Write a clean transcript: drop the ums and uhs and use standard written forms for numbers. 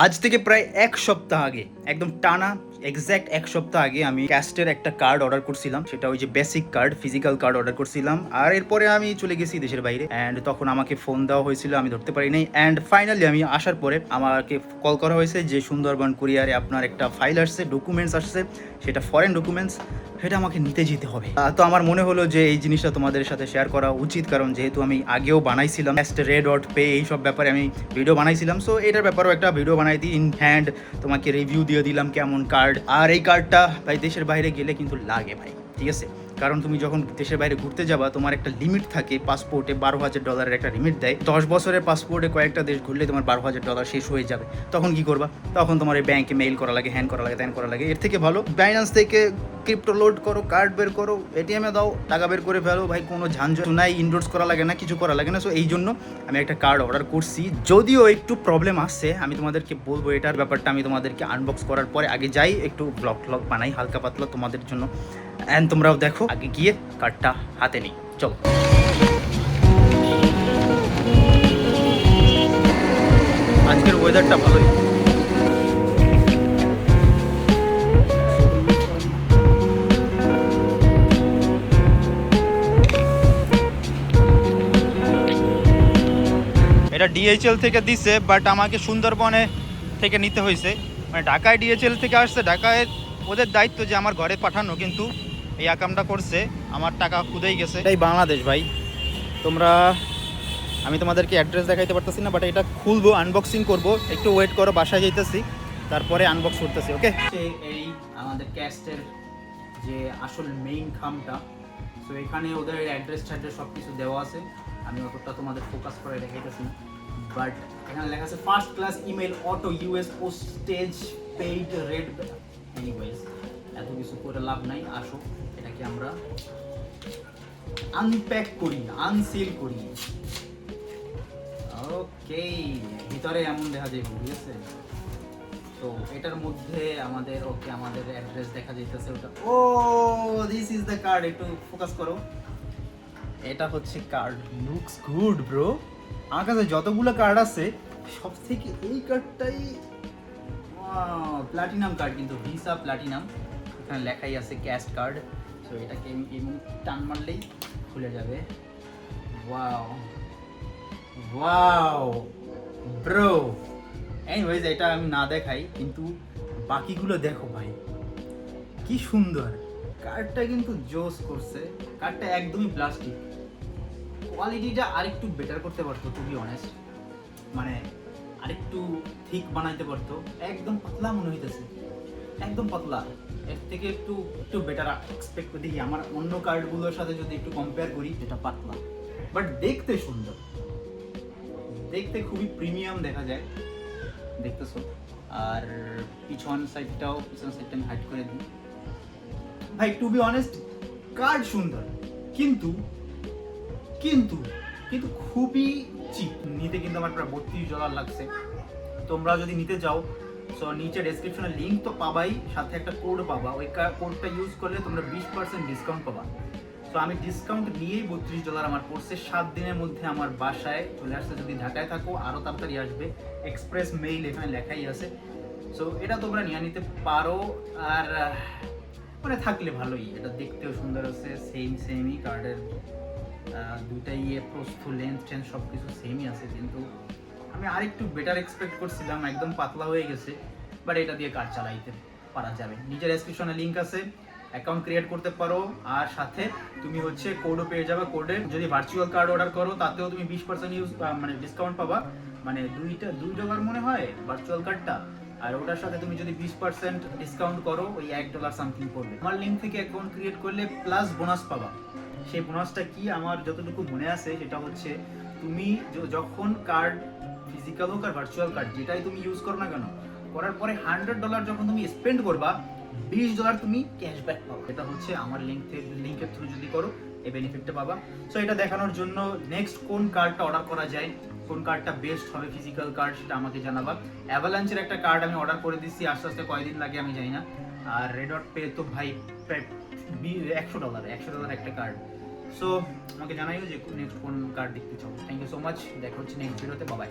আজ থেকে প্রায় এক সপ্তাহ আগে, একদম টানা এক্স্যাক্ট এক সপ্তাহ আগে আমি ক্যাস্টের একটা কার্ড অর্ডার করছিলাম। সেটা ওই যে basic card, physical card order করছিলাম। আর এরপরে আমি চলে গেছি দেশের বাইরে, অ্যান্ড তখন আমাকে ফোন দেওয়া হয়েছিল, আমি ধরতে পারি নাই। অ্যান্ড ফাইনালি আমি আসার পরে আমাকে কল করা হয়েছে যে সুন্দরবন কুরিয়ারে আপনার একটা ফাইল আসছে, ডকুমেন্টস আসছে, সেটা ফরেন ডকুমেন্টস, সেটা আমাকে নিতে যেতে হবে। তো আমার মনে হলো যে এই জিনিসটা তোমাদের সাথে শেয়ার করা উচিত, কারণ যেহেতু আমি আগেও বানাইছিলাম রেড ডট পে এইসব ব্যাপারে আমি ভিডিও বানাইছিলাম। সো এটার ব্যাপারেও একটা ভিডিও বানাই দিই ইন হ্যান্ড, তোমাকে রিভিউ দিয়ে দিলাম কেমন কার্ড। আর এই কার্ডটা ভাই দেশের বাইরে গেলে কিন্তু লাগে ভাই, ঠিক আছে? কারণ তুমি যখন দেশের বাইরে ঘুরতে যাবা, তোমার একটা লিমিট থাকে পাসপোর্টে, $12,000 একটা লিমিট দেয়। 10 বছরের পাসপোর্টে কয়েকটা দেশ ঘুরলে তোমার $12,000 শেষ হয়ে যাবে। তখন কি করবা? তখন তোমার এই ব্যাংকে মেইল করা লাগে, হ্যান করা লাগে, ত্যান করা লাগে। এর থেকে ভালো বাইন্যান্স থেকে ক্রিপ্টো লোড করো, কার্ড বের করো, এটিএমে দাও, টাকা বের করে ফেলো ভাই, কোনো ঝাঞ্ঝট নাই, ইনডোর্স করা লাগে না, কিছু করা লাগে না। সো এই জন্য আমি একটা কার্ড অর্ডার করছি, যদিও একটু প্রবলেম আসছে, আমি তোমাদেরকে বলবো এটার ব্যাপারটা আমি তোমাদেরকে আনবক্স করার পরে। আগে যাই একটু ব্লগ ট্লগ বানাই হালকা পাতলা তোমাদের জন্য, অ্যান্ড তোমরাও দেখো। আগে গিয়ে কার্ডটা হাতে নিই, চলো। আজকের ওয়েদারটা ভালোই। এটা ডিএইচএল থেকে দিছে, বাট আমাকে সুন্দরবনে থেকে নিতে হয়েছে। মানে ঢাকায় ডিএইচএল থেকে আসছে, ঢাকায় ওদের দায়িত্ব যে আমার ঘরে পাঠানো, কিন্তু এই আকামটা করছে, আমার টাকা খুদেই গেছে। এই বাংলাদেশ ভাই, তোমরা, আমি তোমাদেরকে অ্যাড্রেস দেখাইতে পারতেছি না, বাট এটা খুলবো, আনবক্সিং করব। একটু ওয়েট করো, বাসায় যাইতেছি, তারপরে আনবক্স করতেছি, ওকে? এই আমাদের ক্যাস্টের যে আসল মেইন খামটা, তো এখানে ওদের অ্যাড্রেস ট্যাড্রেস সব কিছু দেওয়া আছে। আমি অতটা তোমাদের ফোকাস করে দেখাইতেছি না, বাট এখানে লেখা আছে first class email auto US postage paid red. Anyways, এত কিছু করে লাভ নাই, আসো এটাকে আমরা আনপ্যাক করি, আনসিল করি। ওকে, ভিতরে এমন দেখা যায়, ঠিক আছে? তো এটার মধ্যে আমাদের আমাদের অ্যাড্রেস দেখা যাইতেছে ওটা। ও, দিস ইজ দ্য কার্ড, একটু ফোকাস করো। এটা হচ্ছে কার্ড, লুকস গুড ব্রো। আমার কাছে যতগুলো কার্ড আছে সব থেকে এই কার্ডটাই প্লাটিনাম কার্ড, কিন্তু ভিসা প্লাটিনাম। এখানে লেখাই আছে ক্যাস্ট কার্ড। সো এটাকে এমন টান মারলেই খুলে যাবে। Wow wow bro. এনিওয়েজ, এটা আমি না দেখাই, কিন্তু বাকিগুলো দেখো ভাই, কি সুন্দর কার্ডটা, কিন্তু জোস করছে। কার্ডটা একদমই প্লাস্টিক, কোয়ালিটিটা আরেকটু বেটার করতে পারতো, টু বি অনেস্ট। মানে আরেকটু ঠিক বানাইতে পারতো। একদম পাতলা মনে হইতেছে, একদম পাতলা। এর থেকে একটু একটু বেটার এক্সপেক্ট করি। আমার অন্য কার্ডগুলোর সাথে যদি একটু কম্পেয়ার করি, যেটা পাতলা বাট দেখতে সুন্দর, দেখতে খুবই প্রিমিয়াম দেখা যায়, দেখতেছো। আর পিছন সাইডটা আমি হাইড করে দিই ভাই। টু বি অনেস্ট, কার্ড সুন্দর, কিন্তু কিন্তু কিন্তু খুবই চিপ। নিতে কিন্তু আমার প্রায় $32 লাগছে। তোমরা যদি নিতে যাও, সো নিচে ডেসক্রিপশনে লিঙ্ক তো পাবাই, সাথে একটা কোড পাবা। ওই কোডটা ইউজ করলে তোমরা 20% ডিসকাউন্ট পাবা। তো আমি ডিসকাউন্ট নিয়েই $32 আমার পড়ছে। 7 দিনের মধ্যে আমার বাসায় চলে আসছে। যদি ঢাকায় থাকো আরও তাড়াতাড়ি আসবে, এক্সপ্রেস মেইল এখানে লেখাই আছে। সো এটা তোমরা নিয়ে নিতে পারো। আর মানে থাকলে ভালোই, এটা দেখতেও সুন্দর আছে, সেমই কার্ডের দুইটাই প্রস্থ, লেন্থ টেন্থ সব কিছু সেমই আছে, কিন্তু আমি আরেকটু বেটার এক্সপেক্ট করছিলাম। একদম পাতলা হয়ে গেছে, বাট এটা দিয়ে কার্ড চালাইতে পারা যাবে। নিচের ডেসক্রিপশনে লিঙ্ক আছে, অ্যাকাউন্ট ক্রিয়েট করতে পারো। আর সাথে তুমি হচ্ছে কোডও পেয়ে যাবে। কোডে যদি ভার্চুয়াল কার্ড অর্ডার করো, তাতেও তুমি 20% মানে ডিসকাউন্ট পাবা। মানে $2 মনে হয় ভার্চুয়াল কার্ডটা, আর ওটার সাথে তুমি যদি 20% ডিসকাউন্ট করো, ওই $1 সামথিং পড়বে। আমার লিঙ্ক থেকে অ্যাকাউন্ট ক্রিয়েট করলে প্লাস বোনাস পাবা। সেই বোনাসটা কি আমার যতটুকু মনে আছে, সেটা হচ্ছে তুমি যখন কার্ড, ফিজিক্যাল হোক আর ভার্চুয়াল কার্ড, যেটাই তুমি ইউজ করো না কেন, করার পরে $100 যখন তুমি স্পেন্ড করবা, $20 তুমি ক্যাশব্যাক পাবো। এটা হচ্ছে আমার লিঙ্কের থ্রু যদি করো, এই বেনিফিটটা পাবা। সো এটা দেখানোর জন্য নেক্সট কোন কার্ডটা অর্ডার করা যায়, কোন কার্ডটা বেস্ট হবে ফিজিক্যাল কার্ড, সেটা আমাকে জানাবা। অ্যাভালাঞ্চের একটা কার্ড আমি অর্ডার করে দিচ্ছি, আস্তে আস্তে কয়দিন লাগে আমি জানি না। আর রেড ডট পে তো ভাই প্রায় $100 একটা কার্ড। সো আমাকে জানাইও যে নেক্সট কোন কার্ড দেখতে চাও। থ্যাংক ইউ সো মাচ, দেখা হচ্ছে নেক্সট ভিডিওতে, বাই।